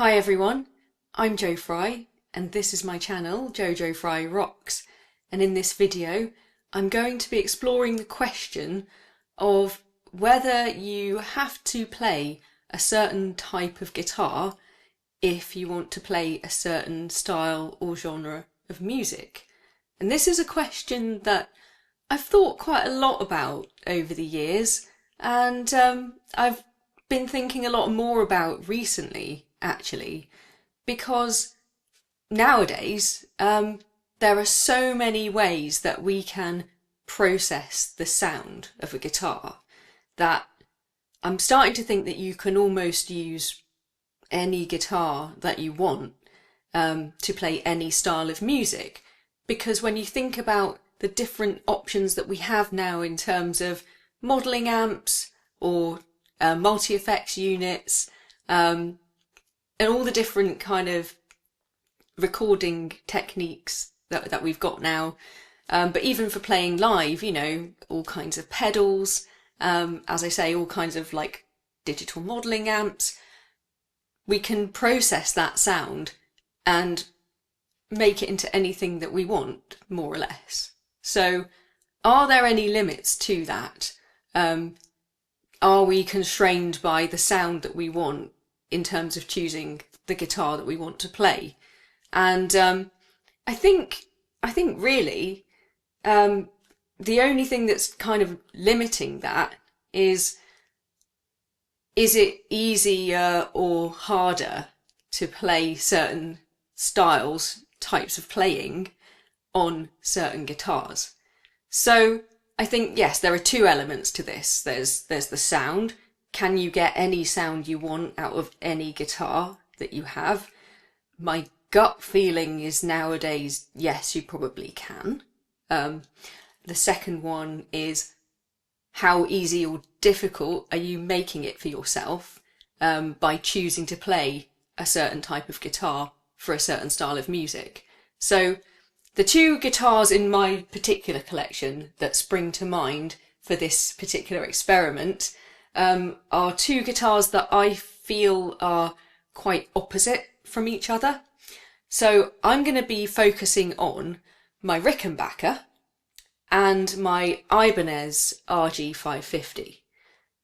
Hi everyone, I'm Jo Fry and this is my channel Jojo Fry Rocks, and in this video I'm going to be exploring the question of whether you have to play a certain type of guitar if you want to play a certain style or genre of music. And this is a question that I've thought quite a lot about over the years, and I've been thinking a lot more about recently actually, because nowadays there are so many ways that we can process the sound of a guitar that I'm starting to think that you can almost use any guitar that you want to play any style of music, because when you think about the different options that we have now in terms of modelling amps or multi-effects units, and all the different kind of recording techniques that we've got now, but even for playing live, you know, all kinds of pedals, as I say, all kinds of like digital modelling amps, we can process that sound and make it into anything that we want, more or less. So are there any limits to that? Are we constrained by the sound that we want in terms of choosing the guitar that we want to play? And I think really the only thing that's kind of limiting that is it easier or harder to play certain styles, types of playing on certain guitars? So I think, yes, there are two elements to this. There's the sound. Can you get any sound you want out of any guitar that you have? My gut feeling is nowadays, yes, you probably can. The second one is, how easy or difficult are you making it for yourself by choosing to play a certain type of guitar for a certain style of music? So the two guitars in my particular collection that spring to mind for this particular experiment are two guitars that I feel are quite opposite from each other. So I'm going to be focusing on my Rickenbacker and my Ibanez RG550,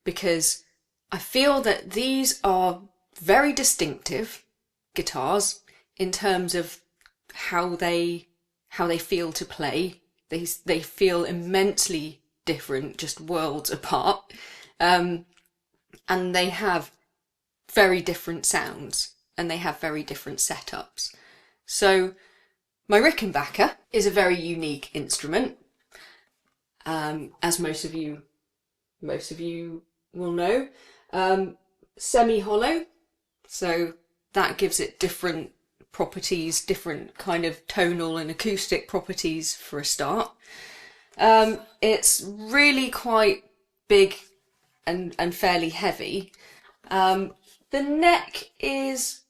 because I feel that these are very distinctive guitars in terms of how they feel to play. They feel immensely different, just worlds apart, and they have very different sounds and they have very different setups. So my Rickenbacker is a very unique instrument, as most of you will know. Semi-hollow, so that gives it different properties, different kind of tonal and acoustic properties for a start. It's really quite big and fairly heavy. The neck is,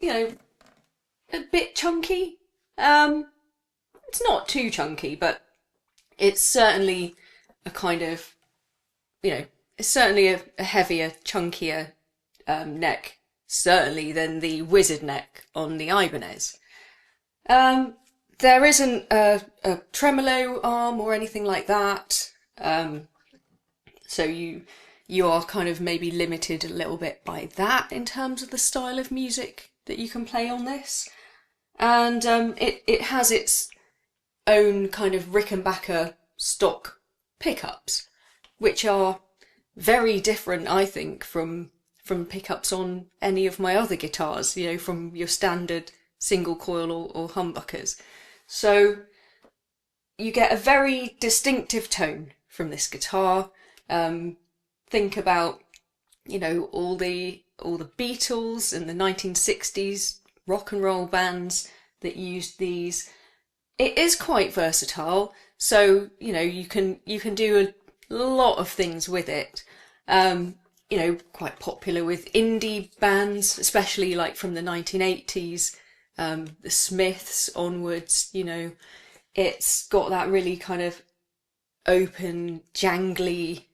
you know, a bit chunky. It's not too chunky, but it's certainly a kind of, you know, it's certainly a heavier, chunkier neck, certainly, than the wizard neck on the Ibanez. There isn't a tremolo arm or anything like that, so you are kind of maybe limited a little bit by that in terms of the style of music that you can play on this. And it has its own kind of Rickenbacker stock pickups, which are very different, I think, from pickups on any of my other guitars, you know, from your standard single coil or humbuckers. So you get a very distinctive tone from this guitar. Think about, you know, all the Beatles and the 1960s rock and roll bands that used these. It is quite versatile, so you know you can do a lot of things with it. You know, quite popular with indie bands, especially like from the 1980s, the Smiths onwards. You know, it's got that really kind of open, jangly,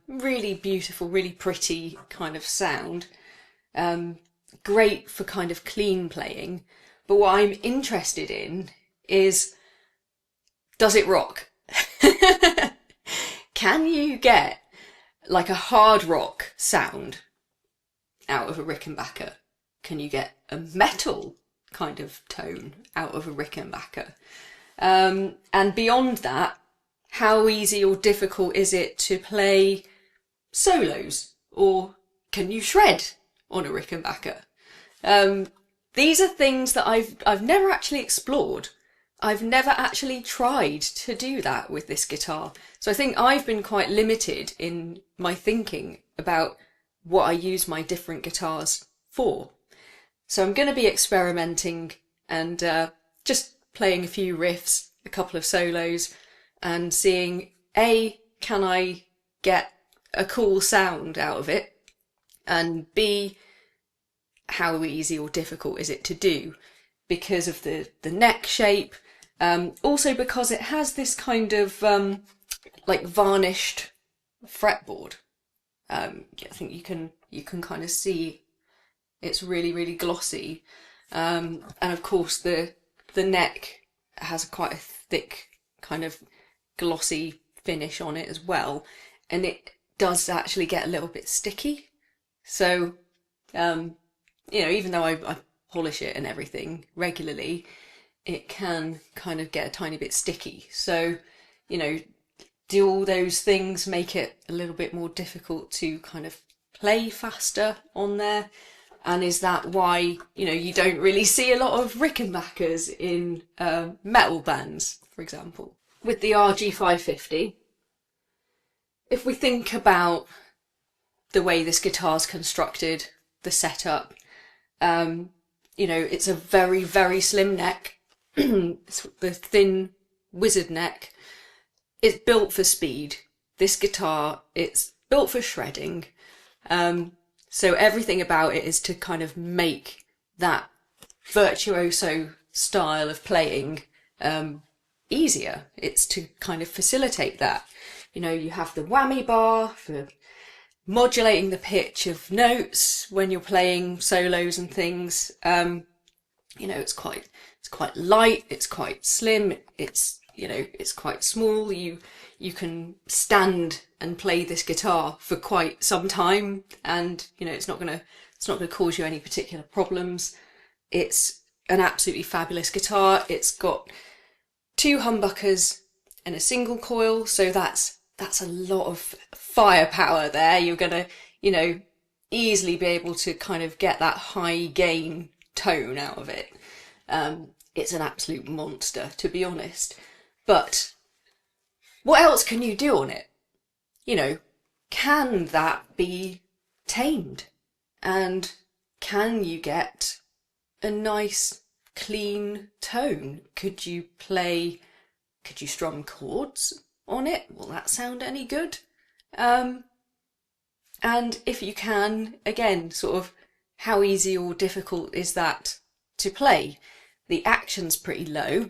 really beautiful, really pretty kind of sound. great for kind of clean playing, but what I'm interested in is, does it rock? Can you get like a hard rock sound out of a Rickenbacker? Can you get a metal kind of tone out of a Rickenbacker? And beyond that, how easy or difficult is it to play solos? Or can you shred on a Rickenbacker? These are things that I've never actually explored. I've never actually tried to do that with this guitar. So I think I've been quite limited in my thinking about what I use my different guitars for. So I'm going to be experimenting and just playing a few riffs, a couple of solos, and seeing, A, can I get a cool sound out of it? And B, how easy or difficult is it to do? Because of the neck shape, also because it has this kind of like varnished fretboard. I think you can kind of see it's really glossy, and of course the neck has quite a thick kind of glossy finish on it as well, and it does actually get a little bit sticky. So even though I polish it and everything regularly, it can kind of get a tiny bit sticky. So, do all those things make it a little bit more difficult to kind of play faster on there? And is that why, you don't really see a lot of Rickenbackers in metal bands, for example? With the RG550, if we think about the way this guitar's constructed, the setup, it's a very slim neck. It's the thin wizard neck. It's built for speed. This guitar, it's built for shredding. So everything about it is to kind of make that virtuoso style of playing easier. It's to kind of facilitate that. You have the whammy bar for modulating the pitch of notes when you're playing solos and things. It's quite light, it's quite slim, it's quite small. You can stand and play this guitar for quite some time, and it's not gonna cause you any particular problems. It's an absolutely fabulous guitar. It's got 2 humbuckers and a single coil, so that's a lot of firepower there. You're gonna easily be able to kind of get that high gain tone out of it. It's an absolute monster, to be honest. But what else can you do on it? Can that be tamed? And can you get a nice, clean tone? Could you strum chords on it? Will that sound any good? And if you can, again, sort of how easy or difficult is that to play? The action's pretty low.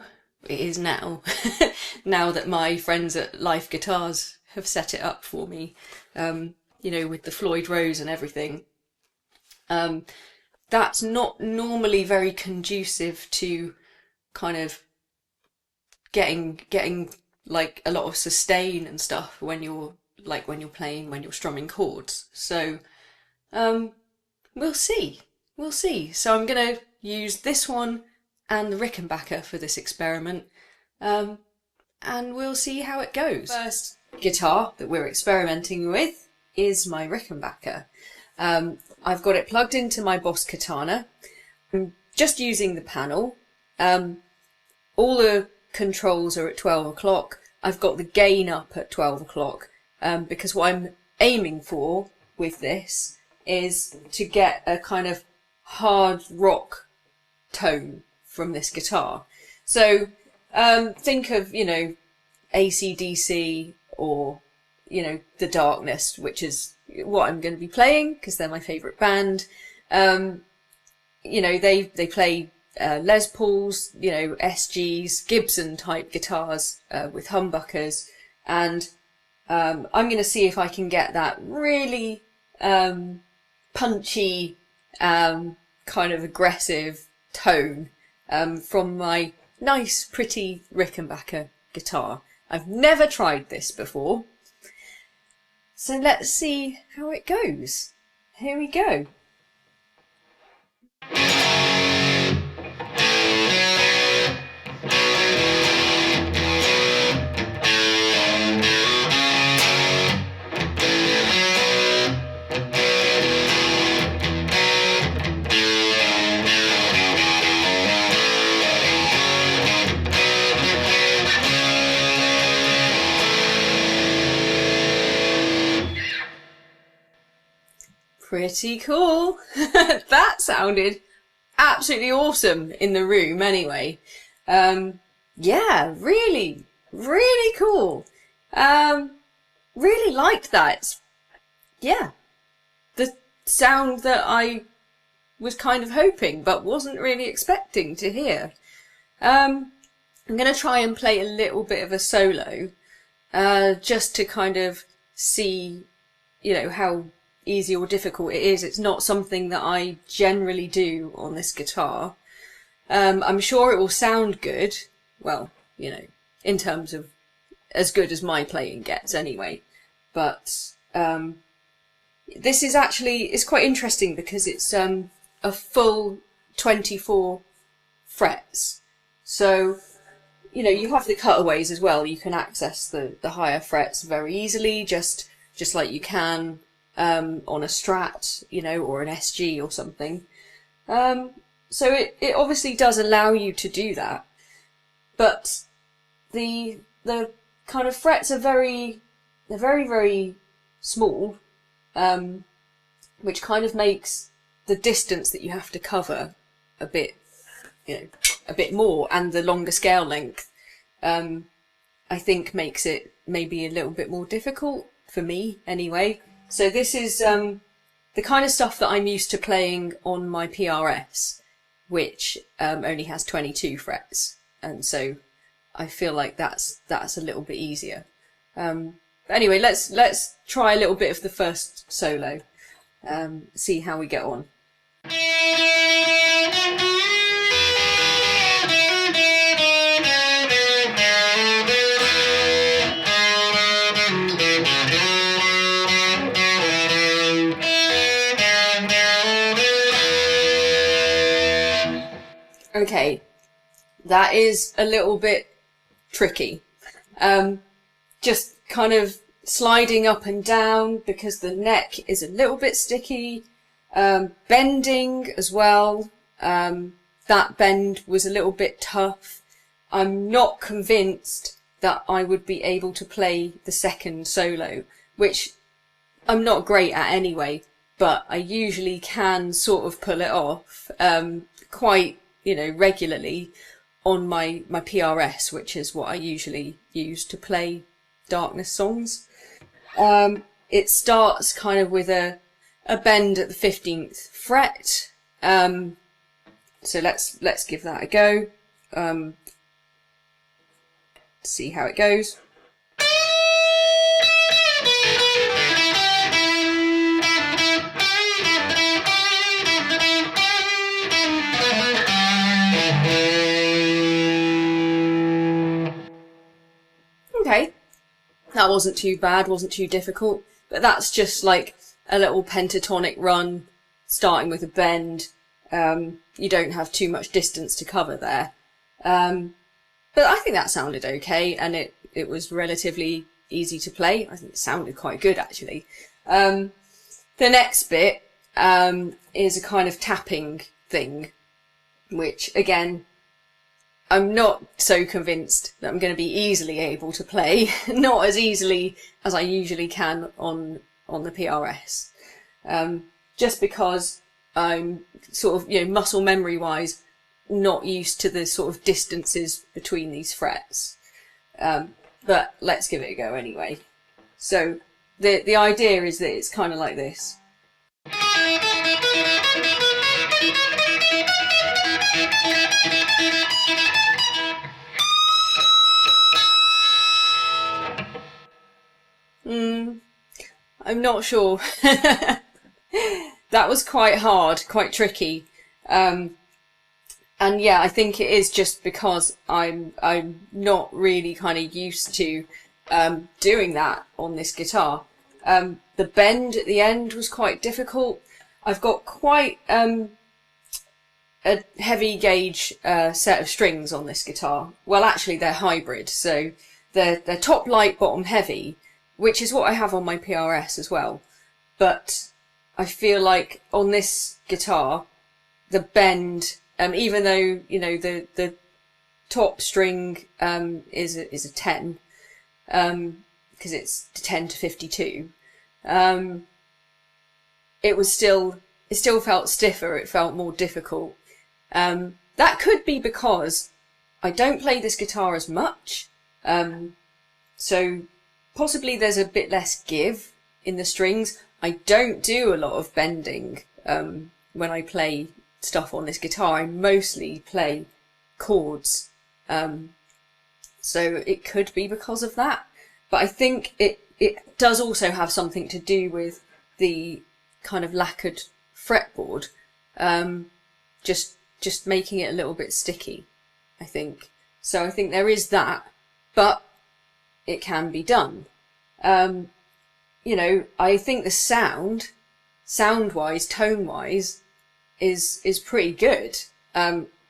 It is now, now that my friends at Life Guitars have set it up for me, with the Floyd Rose and everything. That's not normally very conducive to kind of getting like a lot of sustain and stuff when you're strumming chords. So we'll see. So I'm gonna use this one and the Rickenbacker for this experiment, and we'll see how it goes. First guitar that we're experimenting with is my Rickenbacker. I've got it plugged into my Boss Katana. I'm just using the panel. All the controls are at 12 o'clock. I've got the gain up at 12 o'clock because what I'm aiming for with this is to get a kind of hard rock tone from this guitar. So think of, AC/DC or, The Darkness, which is what I'm going to be playing because they're my favourite band. They play Les Pauls, SGs, Gibson type guitars with humbuckers, and I'm going to see if I can get that really punchy kind of aggressive tone from my nice, pretty Rickenbacker guitar. I've never tried this before, so let's see how it goes. Here we go. Pretty cool. That sounded absolutely awesome in the room anyway. Yeah, really, really cool. Really liked that. Yeah, the sound that I was kind of hoping but wasn't really expecting to hear. I'm going to try and play a little bit of a solo, just to kind of see, you know, how easy or difficult it is. It's not something that I generally do on this guitar. I'm sure it will sound good. Well, you know, in terms of as good as my playing gets anyway. But this is actually, it's quite interesting because it's a full 24 frets. So, you know, you have the cutaways as well. You can access the higher frets very easily, just like you can on a Strat, you know, or an SG or something. So it obviously does allow you to do that, but the kind of frets are very small, which kind of makes the distance that you have to cover a bit, you know, a bit more, and the longer scale length, I think makes it maybe a little bit more difficult for me anyway. So this is the kind of stuff that I'm used to playing on my PRS, which only has 22 frets, and so I feel like that's a little bit easier. But anyway, let's try a little bit of the first solo, see how we get on. Okay, that is a little bit tricky. Just kind of sliding up and down because the neck is a little bit sticky. Bending as well. That bend was a little bit tough. I'm not convinced that I would be able to play the second solo, which I'm not great at anyway, but I usually can sort of pull it off quite, you know, regularly on my PRS, which is what I usually use to play Darkness songs. It starts kind of with a bend at the 15th fret. So let's give that a go. See how it goes. Okay, that wasn't too bad, wasn't too difficult, but that's just like a little pentatonic run starting with a bend. You don't have too much distance to cover there. But I think that sounded okay, and it was relatively easy to play. I think it sounded quite good actually. The next bit is a kind of tapping thing, which again, I'm not so convinced that I'm going to be easily able to play, not as easily as I usually can on the PRS. Just because I'm sort of, you know, muscle memory wise, not used to the sort of distances between these frets. But let's give it a go anyway. So the idea is that it's kind of like this. I'm not sure. That was quite hard, quite tricky. And yeah, I think it is just because I'm not really kind of used to doing that on this guitar. The bend at the end was quite difficult. I've got quite a heavy gauge set of strings on this guitar. Well, actually they're hybrid, so they're top light, bottom heavy, which is what I have on my PRS as well. But I feel like on this guitar, the bend, even though, you know, the top string is a 10, because it's 10 to 52, it still felt stiffer. It felt more difficult. That could be because I don't play this guitar as much, so possibly there's a bit less give in the strings. I don't do a lot of bending when I play stuff on this guitar. I mostly play chords, so it could be because of that. But I think it does also have something to do with the kind of lacquered fretboard, just making it a little bit sticky, I think. So I think there is that, but it can be done. You know, I think the sound-wise, tone-wise, is pretty good.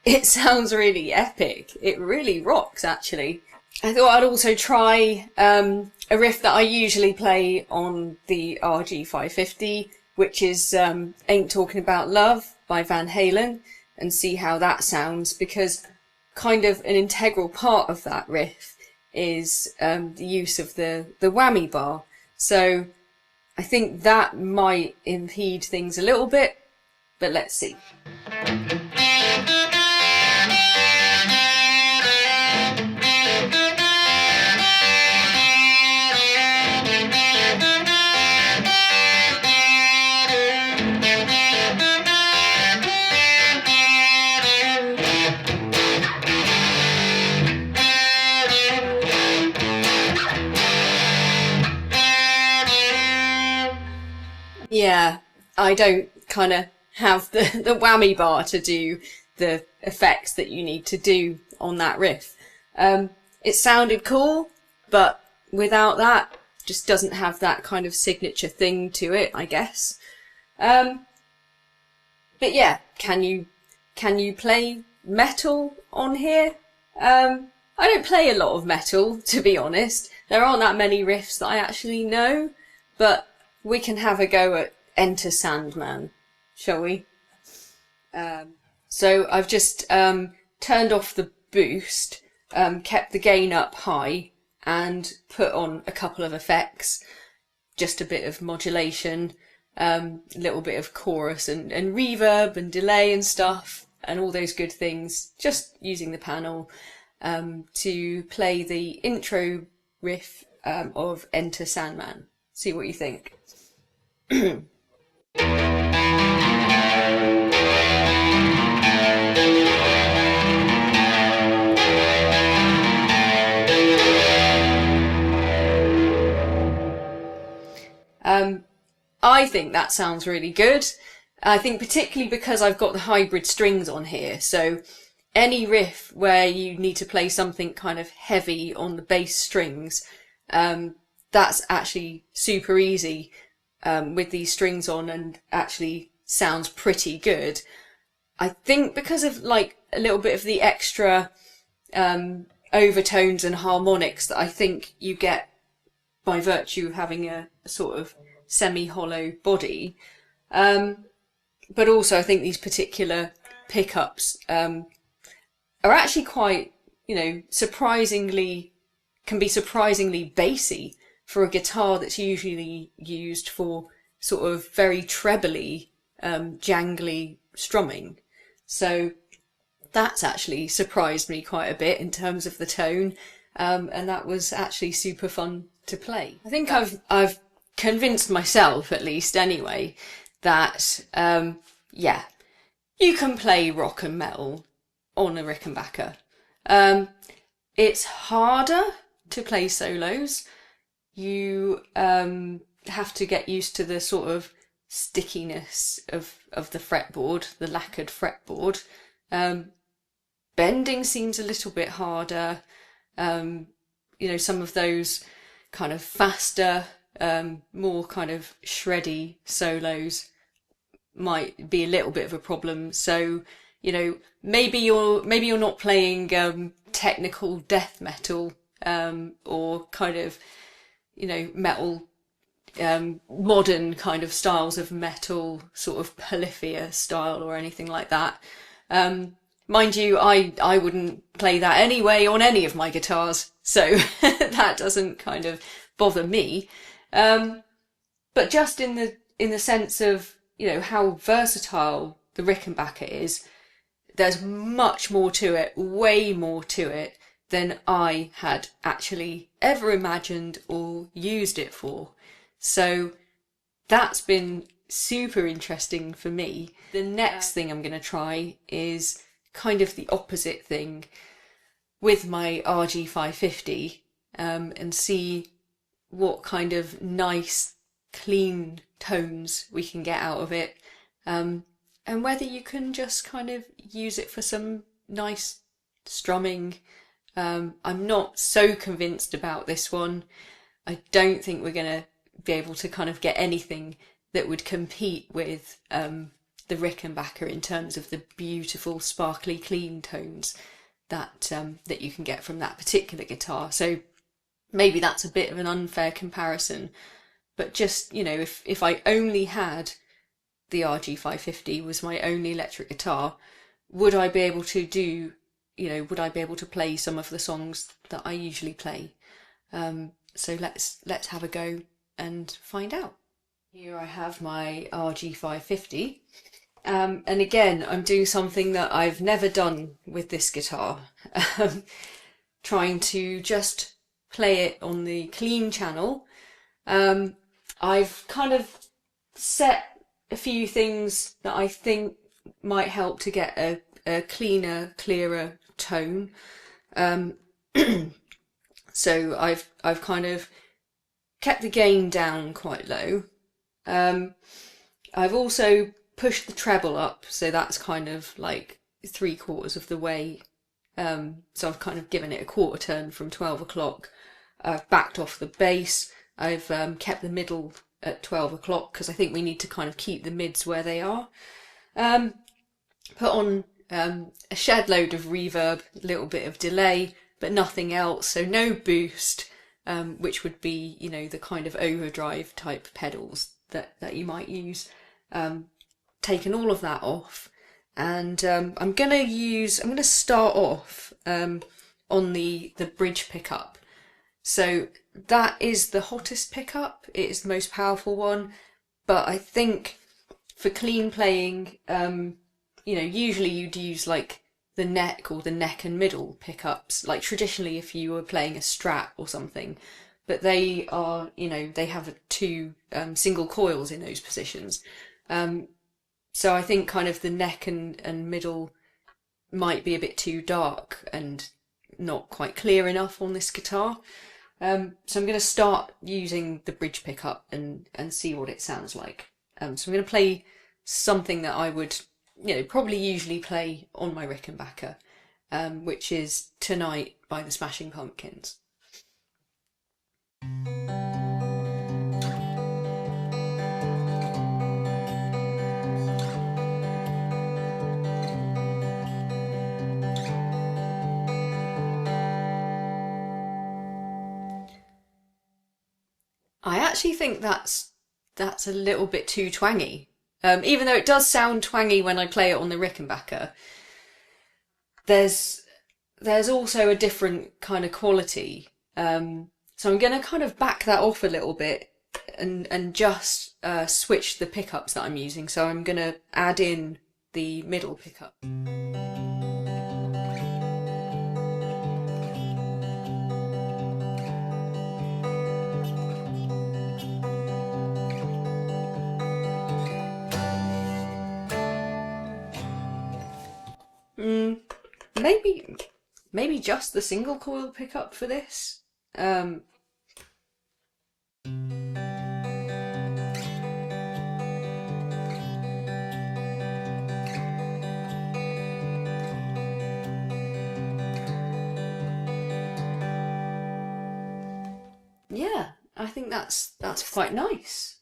It sounds really epic. It really rocks, actually. I thought I'd also try a riff that I usually play on the RG550, which is Ain't Talking About Love by Van Halen, and see how that sounds, because kind of an integral part of that riff is the use of the whammy bar. So I think that might impede things a little bit, but let's see. Yeah, I don't kind of have the whammy bar to do the effects that you need to do on that riff. It sounded cool, but without that, just doesn't have that kind of signature thing to it, I guess. But yeah, can you play metal on here? I don't play a lot of metal, to be honest. There aren't that many riffs that I actually know, but we can have a go at Enter Sandman, shall we? So I've just turned off the boost, kept the gain up high, and put on a couple of effects. Just a bit of modulation, a little bit of chorus and reverb and delay and stuff, and all those good things. Just using the panel to play the intro riff of Enter Sandman. See what you think. I think that sounds really good. I think particularly because I've got the hybrid strings on here, so any riff where you need to play something kind of heavy on the bass strings, that's actually super easy with these strings on, and actually sounds pretty good. I think because of like a little bit of the extra overtones and harmonics that I think you get by virtue of having a sort of semi-hollow body, but also I think these particular pickups are actually quite, you know, can be surprisingly bassy for a guitar that's usually used for sort of very trebly, jangly strumming. So that's actually surprised me quite a bit in terms of the tone, and that was actually super fun to play. I think I've convinced myself, at least anyway, that yeah, you can play rock and metal on a Rickenbacker. It's harder to play solos. You have to get used to the sort of stickiness of the fretboard, the lacquered fretboard. Bending seems a little bit harder. You know, some of those kind of faster, more kind of shreddy solos might be a little bit of a problem. So, you know, maybe you're not playing technical death metal, or kind of, you know, metal, modern kind of styles of metal, sort of polyphia style or anything like that. Mind you, I wouldn't play that anyway on any of my guitars, so that doesn't kind of bother me. But just in the sense of, you know, how versatile the Rickenbacker is, there's much more to it, way more to it than I had actually ever imagined or used it for. So that's been super interesting for me. The next thing I'm going to try is kind of the opposite thing with my RG550, and see what kind of nice, clean tones we can get out of it, and whether you can just kind of use it for some nice strumming. I'm not so convinced about this one. I don't think we're going to be able to kind of get anything that would compete with the Rickenbacker in terms of the beautiful, sparkly, clean tones that that you can get from that particular guitar. So maybe that's a bit of an unfair comparison, but just, you know, if I only had the RG550 was my only electric guitar, would I be able to do, you know, would I be able to play some of the songs that I usually play? So let's have a go and find out. Here I have my RG550, and again I'm doing something that I've never done with this guitar, trying to just play it on the clean channel. I've kind of set a few things that I think might help to get a cleaner, clearer tone. So I've kind of kept the gain down quite low. I've also pushed the treble up, so that's kind of like 3/4 of the way. So I've kind of given it a quarter turn from 12 o'clock. I've backed off the bass. I've kept the middle at 12 o'clock because I think we need to kind of keep the mids where they are. Put on a shed load of reverb, a little bit of delay, but nothing else. So no boost, which would be, you know, the kind of overdrive type pedals that you might use. Taken all of that off, and I'm gonna start off on the bridge pickup. So that is the hottest pickup, it is the most powerful one, but I think for clean playing, you know, usually you'd use like the neck or the neck and middle pickups, like traditionally if you were playing a Strat or something, but they are, you know, they have two single coils in those positions. So I think kind of the neck and middle might be a bit too dark and not quite clear enough on this guitar. So I'm going to start using the bridge pickup and see what it sounds like. So I'm going to play something that I would, you know, probably usually play on my Rickenbacker, which is Tonight by the Smashing Pumpkins. I actually think that's a little bit too twangy. Even though it does sound twangy when I play it on the Rickenbacker, there's also a different kind of quality. So I'm going to kind of back that off a little bit and just switch the pickups that I'm using. So I'm going to add in the middle pickup. Maybe just the single coil pickup for this. yeah, I think that's quite nice.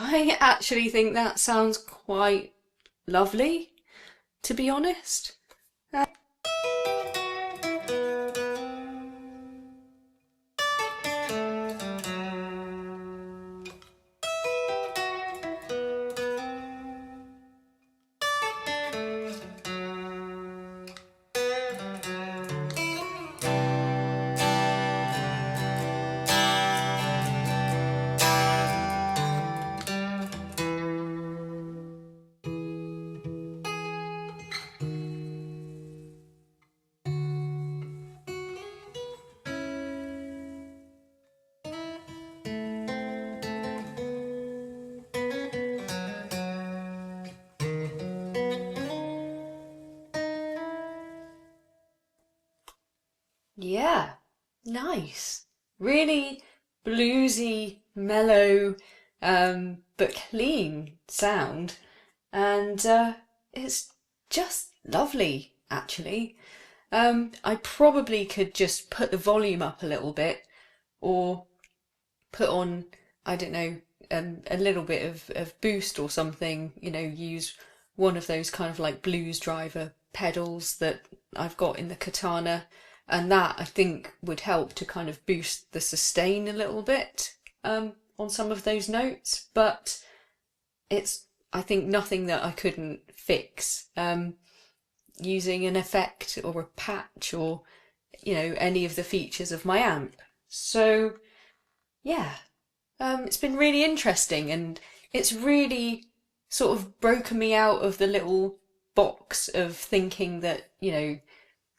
I actually think that sounds quite lovely, to be honest. Yeah, nice. Really bluesy, mellow, but clean sound. And it's just lovely, actually. I probably could just put the volume up a little bit or put on, I don't know, a little bit of boost or something, you know, use one of those kind of like blues driver pedals that I've got in the Katana, and that I think would help to kind of boost the sustain a little bit on some of those notes, but it's, I think, nothing that I couldn't fix using an effect or a patch or, you know, any of the features of my amp. So yeah, it's been really interesting, and it's really sort of broken me out of the little box of thinking that, you know,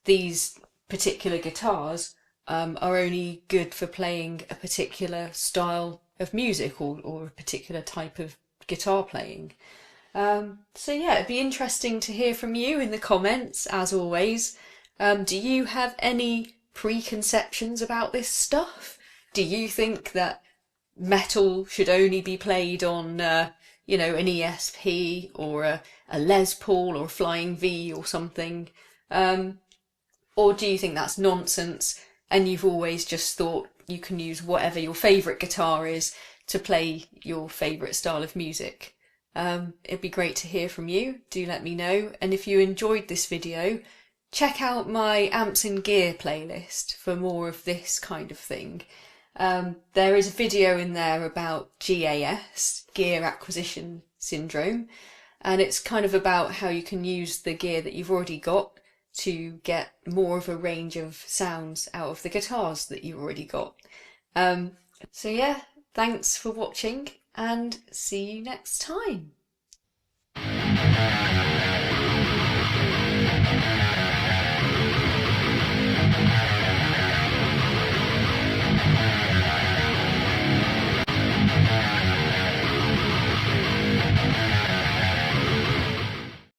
these particular guitars are only good for playing a particular style of music or a particular type of guitar playing. So yeah, it'd be interesting to hear from you in the comments, as always. Do you have any preconceptions about this stuff? Do you think that metal should only be played on, you know, an ESP or a Les Paul or a Flying V or something? Or do you think that's nonsense and you've always just thought you can use whatever your favourite guitar is to play your favourite style of music? It'd be great to hear from you. Do let me know. And if you enjoyed this video, check out my Amps and Gear playlist for more of this kind of thing. There is a video in there about GAS, Gear Acquisition Syndrome, and it's kind of about how you can use the gear that you've already got to get more of a range of sounds out of the guitars that you've already got. So yeah, thanks for watching and see you next time.